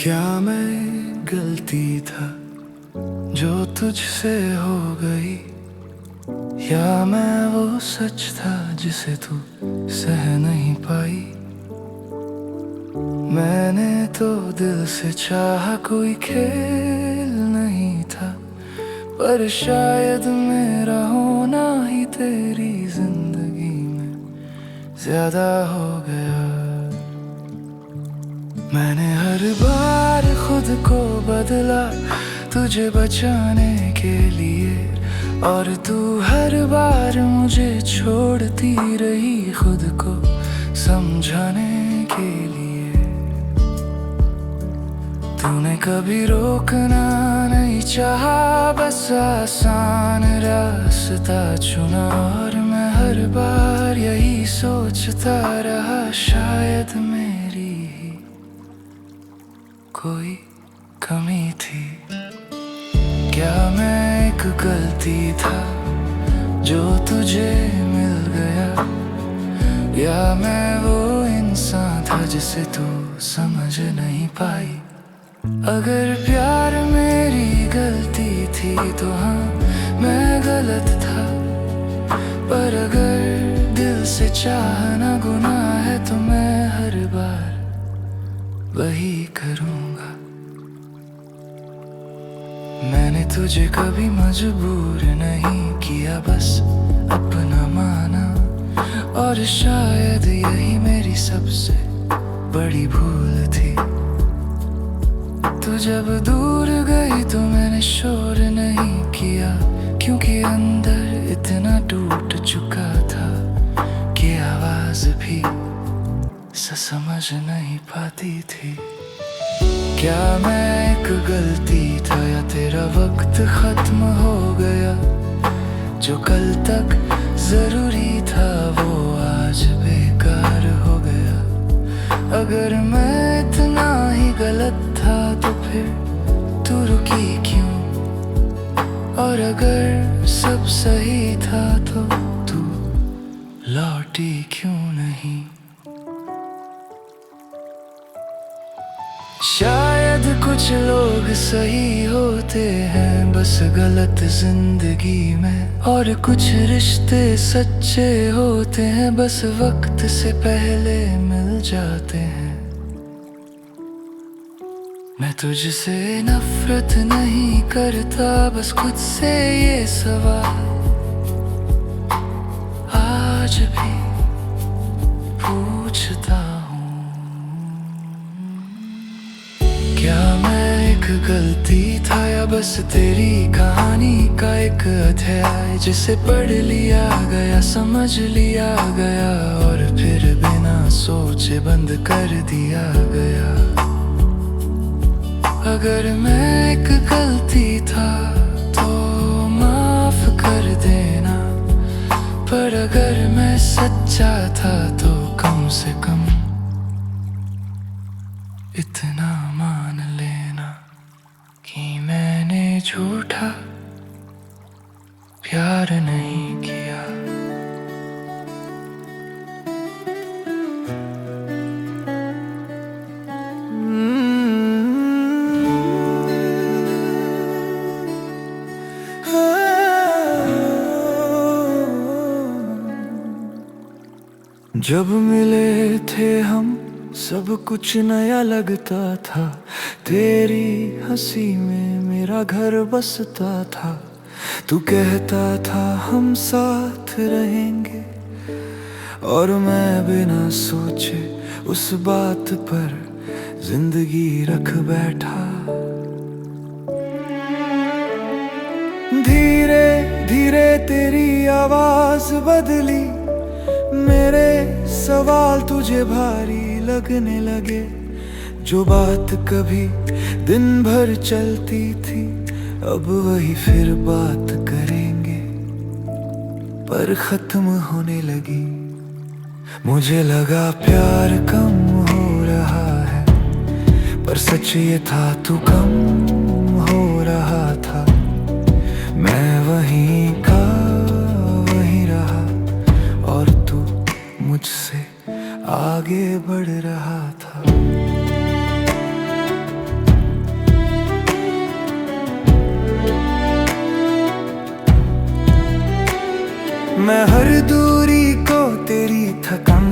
क्या मैं गलती था जो तुझसे हो गई, या मैं वो सच था जिसे तू सह नहीं पाई। मैंने तो दिल से चाहा, कोई खेल नहीं था, पर शायद मेरा होना ही तेरी जिंदगी में ज्यादा हो गया। मैंने हर बार खुद को बदला तुझे बचाने के लिए, और तू हर बार मुझे छोड़ती रही खुद को समझाने के लिए। तूने कभी रोकना नहीं चाहा, बस आसान रास्ता चुना, और मैं हर बार यही सोचता रहा शायद मेरी ही कोई कमी थी। क्या मैं एक गलती था जो तुझे मिल गया, या मैं वो इंसान था जिसे तू समझ नहीं पाई। अगर प्यार मेरी गलती थी तो हाँ मैं गलत था, पर अगर दिल से चाहना गुनाह है तो मैं हर बार वही करूँगा। मैंने तुझे कभी मजबूर नहीं किया, बस अपना माना, और शायद यही मेरी सबसे बड़ी भूल थी। तू जब दूर गई तो मैंने शोर नहीं किया, क्योंकि अंदर इतना टूट चुका था कि आवाज भी समझ नहीं पाती थी। क्या मैं एक गलती था, या तेरा वक्त खत्म हो गया? जो कल तक जरूरी था वो आज बेकार हो गया। अगर मैं इतना ही गलत था तो फिर तू रुकी क्यों, और अगर सब सही था तो तू लौटी क्यों नहीं? शायद कुछ लोग सही होते हैं बस गलत जिंदगी में, और कुछ रिश्ते सच्चे होते हैं बस वक्त से पहले मिल जाते हैं। मैं तुझसे नफरत नहीं करता, बस खुद से ये सवाल आज भी पूछता हूँ। क्या मैं एक गलती था, या बस तेरी कहानी का एक अध्याय जिसे पढ़ लिया गया, समझ लिया गया, और फिर बिना सोचे बंद कर दिया गया। अगर मैं एक गलती था तो माफ कर देना, पर अगर मैं सच्चा था तो कम से कम इतना मान लेना कि मैंने झूठा प्यार नहीं किया। जब मिले थे हम सब कुछ नया लगता था, तेरी हंसी में मेरा घर बसता था। तू कहता था हम साथ रहेंगे, और मैं बिना सोचे उस बात पर जिंदगी रख बैठा। धीरे धीरे तेरी आवाज बदली, मेरे सवाल तुझे भारी लगने लगे। जो बात कभी दिन भर चलती थी अब वही फिर बात करेंगे, पर खत्म होने लगी। मुझे लगा प्यार कम हो रहा है, पर सच ये था तू कम हो रहा था। मैं वहीं का वहीं रहा, और तू मुझसे आगे बढ़ रहा था।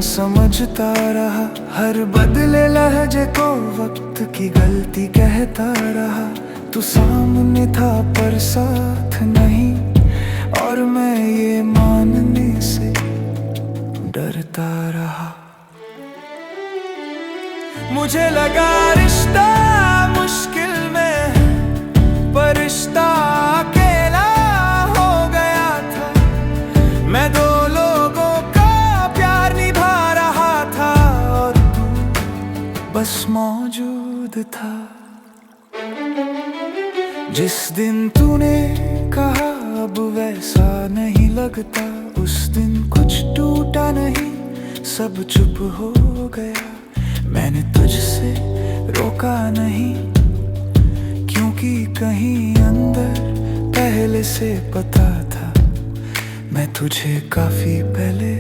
समझता रहा, हर बदले लहजे को वक्त की गलती कहता रहा। तू सामने था पर साथ नहीं, और मैं ये मानने से डरता रहा। मुझे लगा रिश्ता मुश्किल में है, पर रिश्ता अकेला हो गया था। मैं दो लोगों का प्यार निभा रहा था, और तू बस मौजूद था। जिस दिन तूने कहा अब वैसा नहीं लगता, उस दिन कुछ टूटा नहीं, सब चुप हो गया। मैंने तुझसे रोका नहीं, क्योंकि कहीं अंदर पहले से पता था, मैं तुझे काफी पहले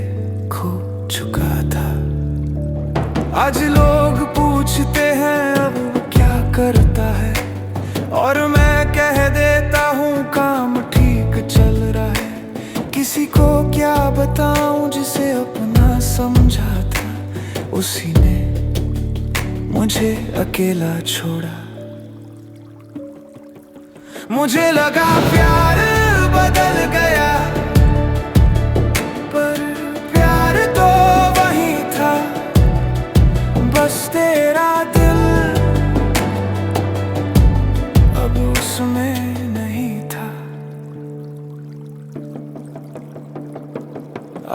खो चुका था। आज लोग पूछते हैं अब क्या करता है, और मैं कह देता हूँ काम ठीक चल रहा है। किसी को क्या बताऊं जिसे अपना समझा था, उसी ने मुझे अकेला छोड़ा। मुझे लगा प्यार बदल गया, पर प्यार तो वही था, बस तेरा दिल अब उसमें नहीं था।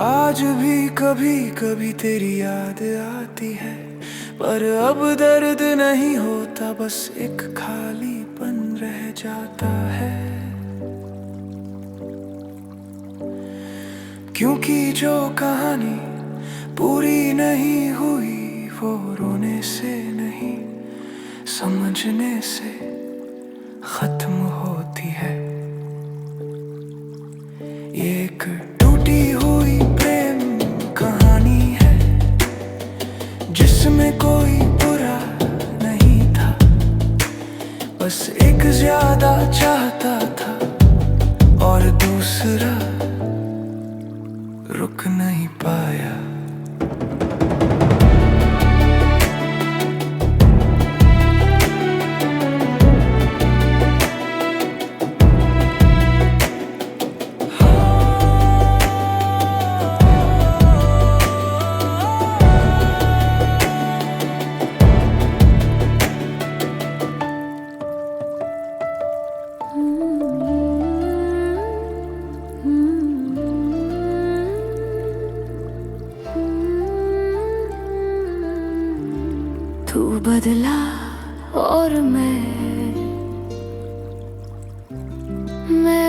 आज भी कभी कभी तेरी याद आती है, पर अब दर्द नहीं होता, बस एक खालीपन रह जाता है। क्योंकि जो कहानी पूरी नहीं हुई, वो रोने से नहीं समझने से खत्म होती है। एक टूटी हुई प्रेम कहानी है, जिसमें कोई बुरा नहीं था, बस एक ज्यादा चाहता था, और दूसरा रुक नहीं पाया। तू बदला और मैं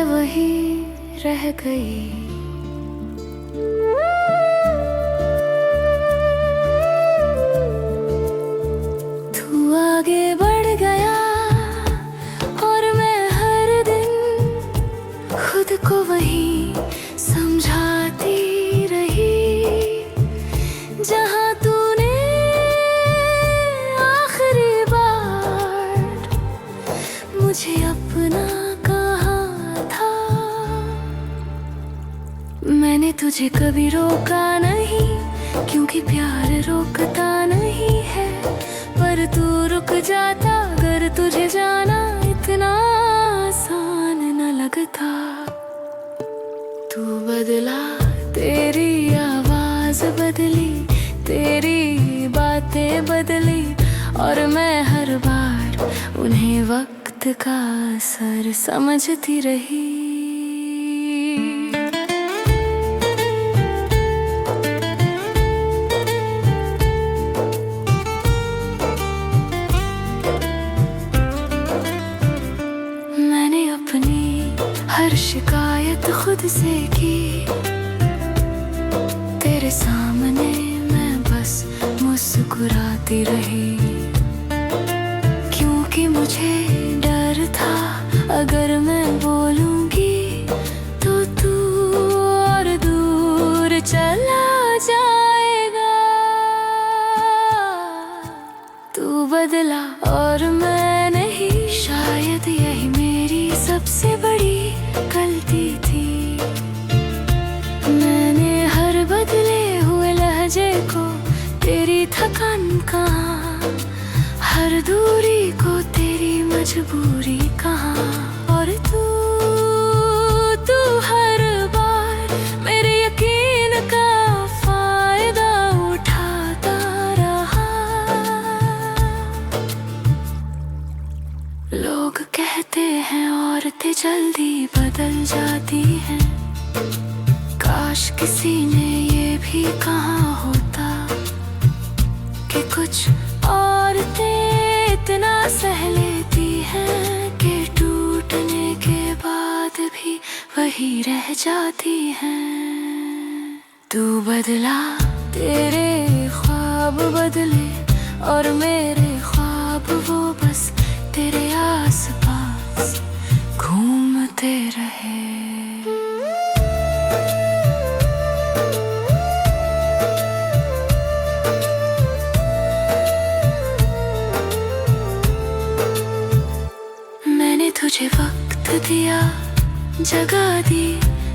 वही रह गई। तू आगे बढ़ गया और मैं हर दिन खुद को वही समझाती रही, जहाँ तूने मुझे अपना कहा था। मैंने तुझे कभी रोका नहीं, क्योंकि प्यार रोकता नहीं है, पर तू रुक जाता अगर तुझे जाना इतना आसान न लगता। तू बदला, तेरी आवाज बदली, तेरी बातें बदली, और मैं हर बार उन्हें वक्त का असर समझती रही। मैंने अपनी हर शिकायत खुद से की, तेरे सामने मैं बस मुस्कुराती रही, क्योंकि मुझे था अगर मैं बोलूंगी तो तू और दूर चला जाएगा। तू बदला और मैं नहीं, शायद यही मेरी सबसे बड़ी गलती थी। मैंने हर बदले हुए लहजे दूरी को तेरी मजबूरी कहाँ। और तू हर बार मेरे यकीन का फायदा उठाता रहा। लोग कहते हैं औरतें जल्दी बदल जाती हैं, काश किसी ने ये भी कहा होता कि कुछ औरतें इतना सह लेती हैं कि टूटने के बाद भी वही रह जाती हैं। तू बदला, तेरे ख्वाब बदले और मेरे ख्वाब वो बस तेरे आसपास घूमते रहे। मैंने तुझे वक्त दिया, जगह दी,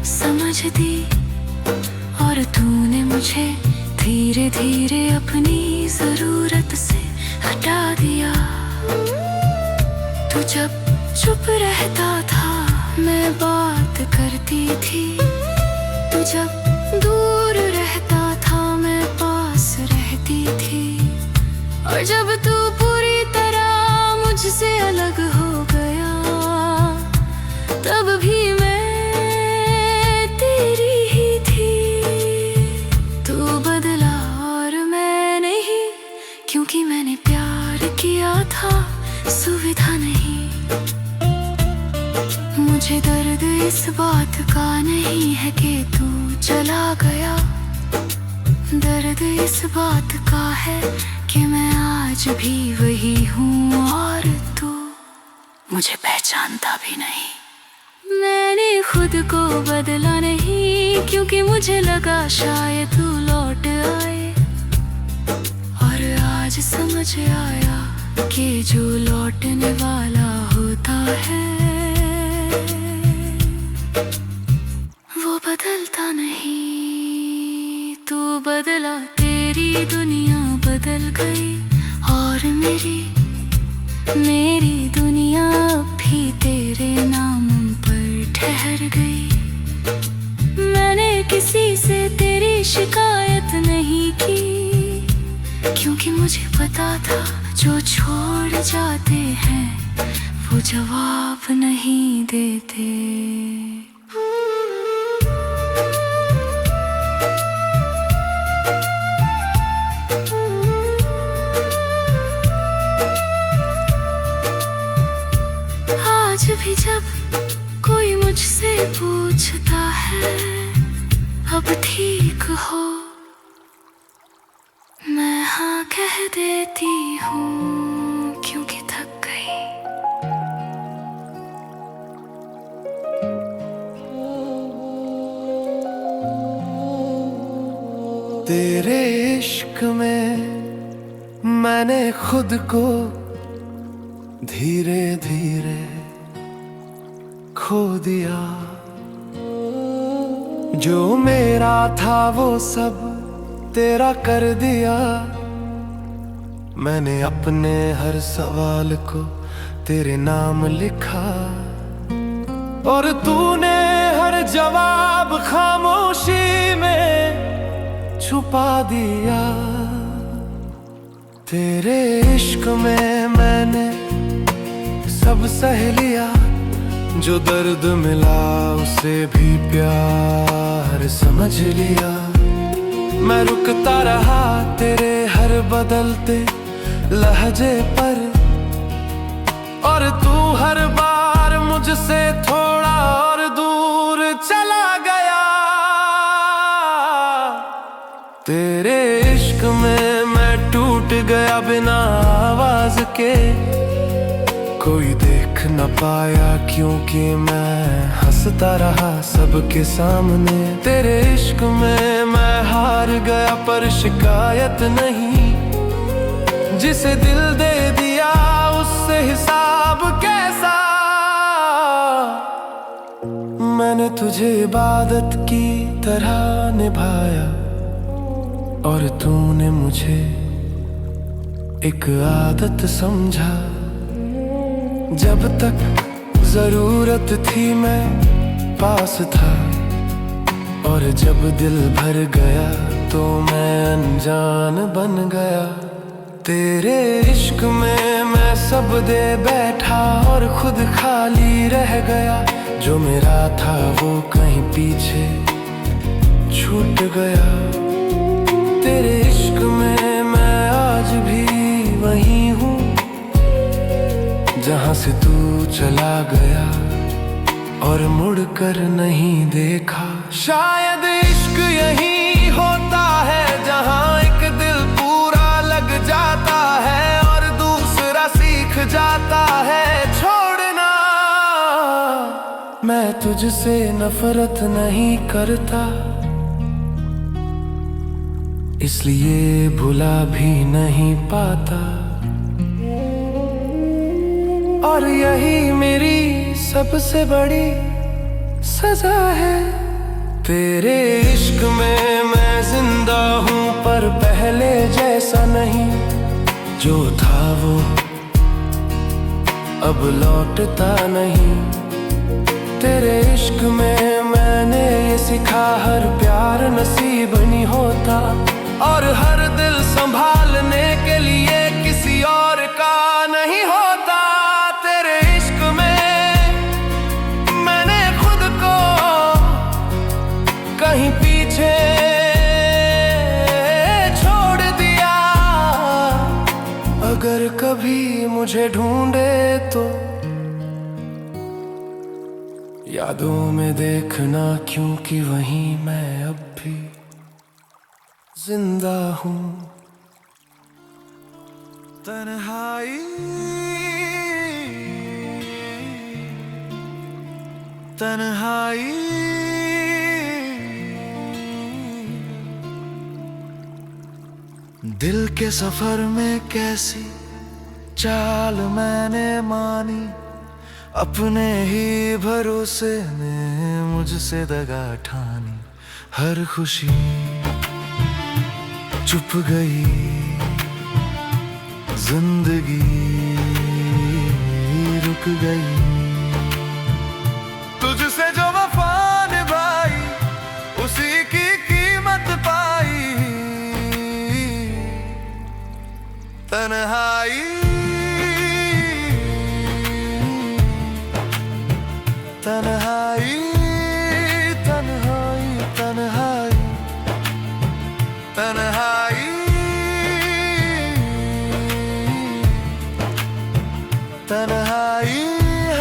समझ दी, और तूने मुझे धीरे धीरे अपनी जरूरत से हटा दिया। तू जब चुप रहता था मैं बात करती थी, तू जब दूर रहता था मैं पास रहती थी, और जब तू पूरी तरह मुझसे अलग हो गया तब भी मैं तेरी ही थी। तू बदला और मैं नहीं, क्योंकि मैंने प्यार किया था सुविधा नहीं। मुझे दर्द इस बात का नहीं है कि तू चला गया, दर्द इस बात का है कि मैं आज भी वही हूँ और तू मुझे पहचानता भी नहीं। मैंने खुद को बदला नहीं, क्योंकि मुझे लगा शायद तू लौट आए, और आज समझ आया कि जो लौटने वाला होता है वो बदलता नहीं। तू बदला, तेरी दुनिया बदल गई और मेरी दुनिया अब भी तेरे नाम पर ठहर गई। मैंने किसी से तेरी शिकायत नहीं की, क्योंकि मुझे पता था जो छोड़ जाते हैं वो जवाब नहीं देते। आज भी जब कोई मुझसे पूछता है अब ठीक हो, मैं हाँ कह देती हूँ, क्योंकि थक गई। तेरे इश्क में मैंने खुद को धीरे धीरे खो दिया। जो मेरा था वो सब तेरा कर दिया। मैंने अपने हर सवाल को तेरे नाम लिखा, और तूने हर जवाब खामोशी में छुपा दिया। तेरे इश्क में मैंने सब सह लिया, जो दर्द मिला उसे भी प्यार समझ लिया। मैं रुकता रहा तेरे हर बदलते लहजे पर, और तू हर बार मुझसे थोड़ा और दूर चला गया। तेरे इश्क में मैं टूट गया बिना आवाज के, कोई देख न पाया क्योंकि मैं हंसता रहा सबके सामने। तेरे इश्क में मैं हार गया पर शिकायत नहीं, जिसे दिल दे दिया उससे हिसाब कैसा। मैंने तुझे इबादत की तरह निभाया, और तूने मुझे एक आदत समझा। जब तक जरूरत थी मैं पास था, और जब दिल भर गया तो मैं अनजान बन गया। तेरे इश्क में मैं सब दे बैठा और खुद खाली रह गया। जो मेरा था वो कहीं पीछे छूट गया। तेरे इश्क में मैं आज भी वही हूँ जहाँ से तू चला गया, और मुड़कर नहीं देखा। शायद इश्क यही होता है जहाँ एक दिल पूरा लग जाता है और दूसरा सीख जाता है छोड़ना। मैं तुझसे नफरत नहीं करता, इसलिए भुला भी नहीं पाता। और यही मेरी सबसे बड़ी सजा है। तेरे इश्क में मैं जिंदा हूँ, पर पहले जैसा नहीं। जो था वो अब लौटता नहीं। तेरे इश्क में मैंने ये सीखा, हर प्यार नसीब नहीं होता, और हर दिल संभालने के लिए किसी और का नहीं होता। तेरे इश्क में मैंने खुद को कहीं पीछे छोड़ दिया। अगर कभी मुझे ढूंढे तो यादों में देखना, क्योंकि वहीं मैं अब भी जिंदा हूँ। तन्हाई तन्हाई दिल के सफर में कैसी चाल मैंने मानी। अपने ही भरोसे में मुझसे दगा ठानी। हर खुशी चुप गई, जिंदगी रुक गई। तुझसे जो वफा निभाई उसी की कीमत पाई। तन्हाई तन्हाई तन्हाई तन्हाई तन्हाई तन्हाई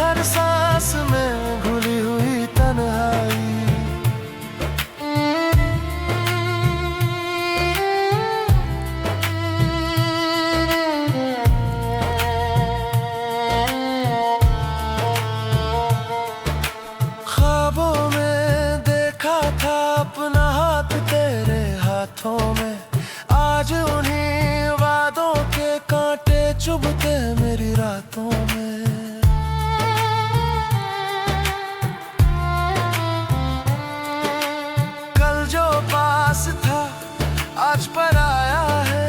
हर सांस में घुली हुई तन्हाई। ख्वाबों में देखा था अपना हाथ तेरे हाथों में। आज उन्हीं वादों के कांटे चुभते मेरी रातों में। कल जो पास था आज पर आया है।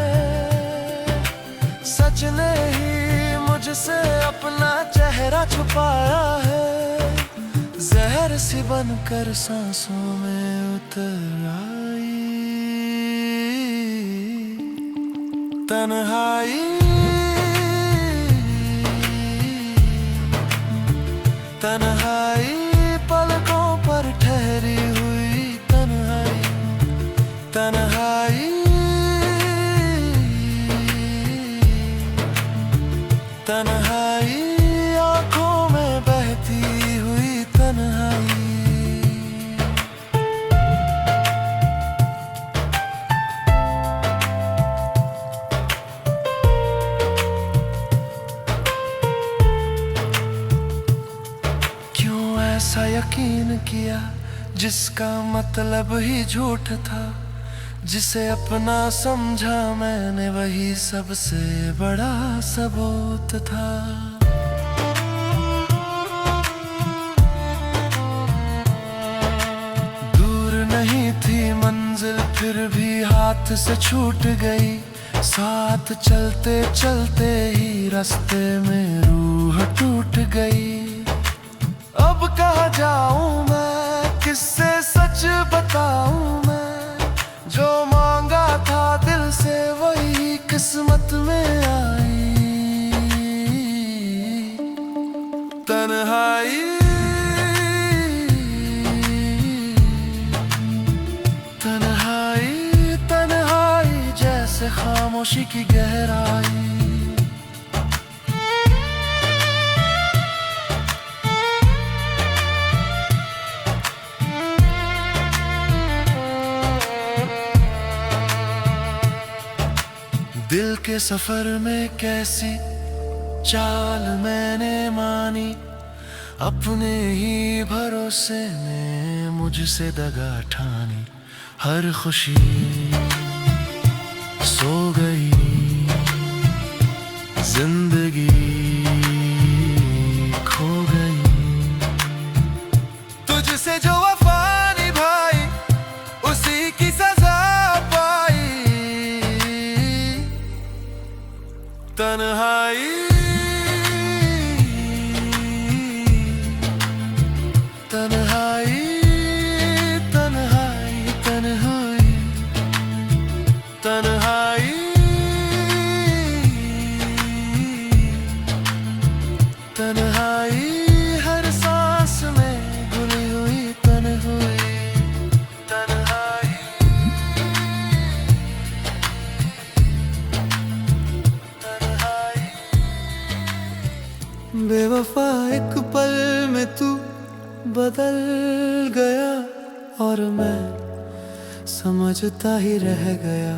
सच ने ही मुझसे अपना चेहरा छुपाया है। जहर सी बनकर सांसों में उतर आई। तन्हाई तन्हाई पलकों पर ठहरी हुई तन्हाई। तन्हाई तन्हाई आंखों में बहती हुई तन्हाई। ऐसा यकीन किया जिसका मतलब ही झूठ था। जिसे अपना समझा मैंने वही सबसे बड़ा सबूत था। दूर नहीं थी मंजिल फिर भी हाथ से छूट गई। साथ चलते चलते ही रास्ते में रूह टूट गई। अब कहाँ जाऊं मैं, किससे सच बताऊं मैं, जो मांगा था दिल से वही किस्मत में आई। तन्हाई तन्हाई तन्हाई जैसे खामोशी की गहराई। दिल के सफर में कैसी चाल मैंने मानी, अपने ही भरोसे में मुझसे दगा ठानी। हर खुशी सो गई, जिंदगी खो गई। तुझसे जो वफा निभाई उसी की सजा पाई। तन्हाई तन्हाई तन्हाई तन्हाई तन्हाई तन्हाई हर सांस में घुली हुई तन्हाई तन्हाई तन्हाई। बेवफा एक पल में तू बदल गया और मैं समझता ही रह गया।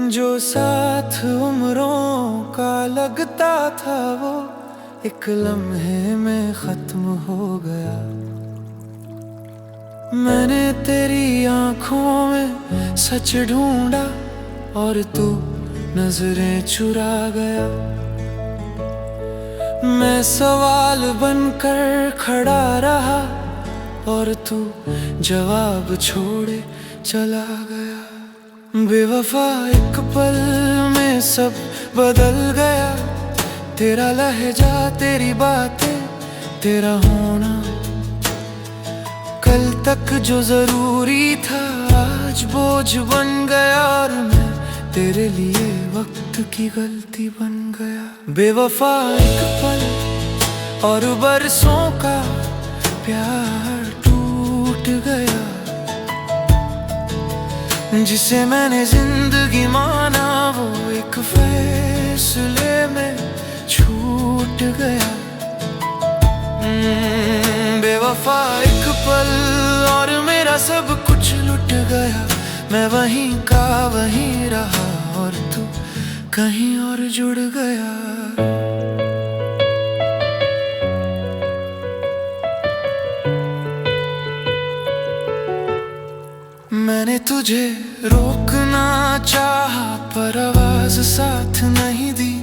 जो साथ उम्रों का लगता था वो एक लम्हे में खत्म हो गया। मैंने तेरी आंखों में सच ढूंढा और तू नजरें चुरा गया। मैं सवाल बनकर खड़ा रहा और तू जवाब छोड़े चला गया। बेवफा एक पल में सब बदल गया। तेरा लहजा, तेरी बातें, तेरा होना, कल तक जो जरूरी था आज बोझ बन गया। और मैं तेरे लिए वक्त की गलती बन गया। बेवफा एक पल और बरसों का प्यार टूट गया। जिसे मैंने जिंदगी माना वो एक फैसले में छूट गया। बेवफा एक पल और मेरा सब कुछ लुट गया। मैं वहीं का वहीं रहा और तू कहीं और जुड़ गया। मैंने तुझे रोकना चाहा पर आवाज साथ नहीं दी,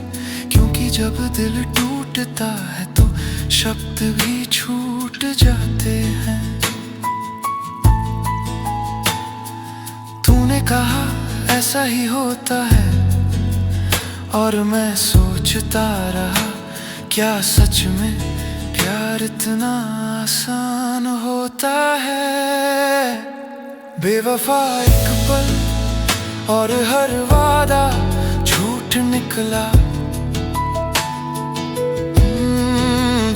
क्योंकि जब दिल टूटता है तो शब्द भी छूट जाते हैं। तूने कहा ऐसा ही होता है और मैं सोचता रहा क्या सच में प्यार इतना आसान होता है। बेवफा एक पल और हर वादा झूठ निकला।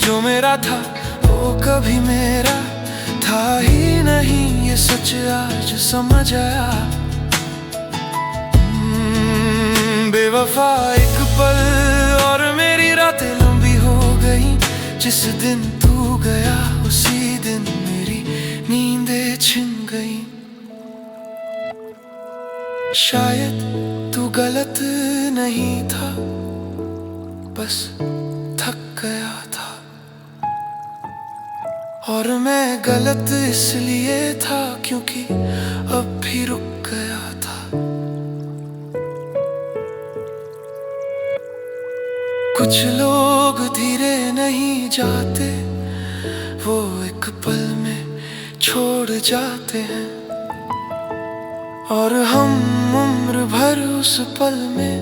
जो मेरा था वो कभी मेरा था ही नहीं, ये सच आज समझ आया। बेवफा एक पल और मेरी रातें लंबी हो गई। जिस दिन तू गया उसी दिन मेरी नींदें छिन गई। शायद तू गलत नहीं था, बस थक गया था। और मैं गलत इसलिए था क्योंकि अब भी रुक गया था। कुछ लोग धीरे नहीं जाते, वो एक पल में छोड़ जाते हैं। और हम उम्र भर उस पल में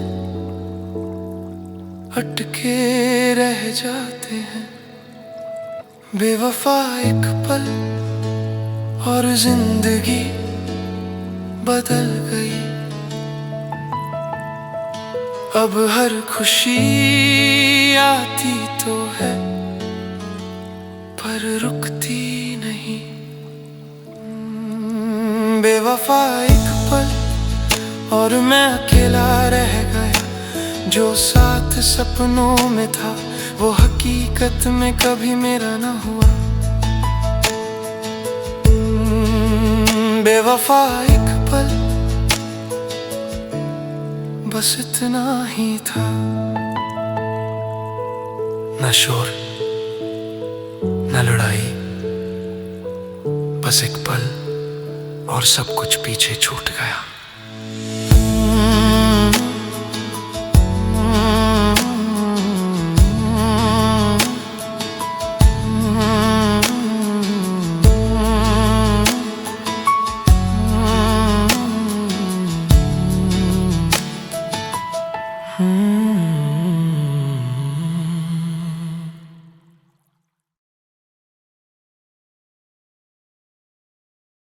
अटके रह जाते हैं। बेवफा एक पल और जिंदगी बदल गई। अब हर खुशी आती तो है पर रुकती नहीं। बेवफा एक पल और मैं अकेला रह गया। जो साथ सपनों में था वो हकीकत में कभी मेरा न हुआ। बेवफा एक पल बस इतना ही था। न शोर न लड़ाई, बस एक पल और सब कुछ पीछे छूट गया।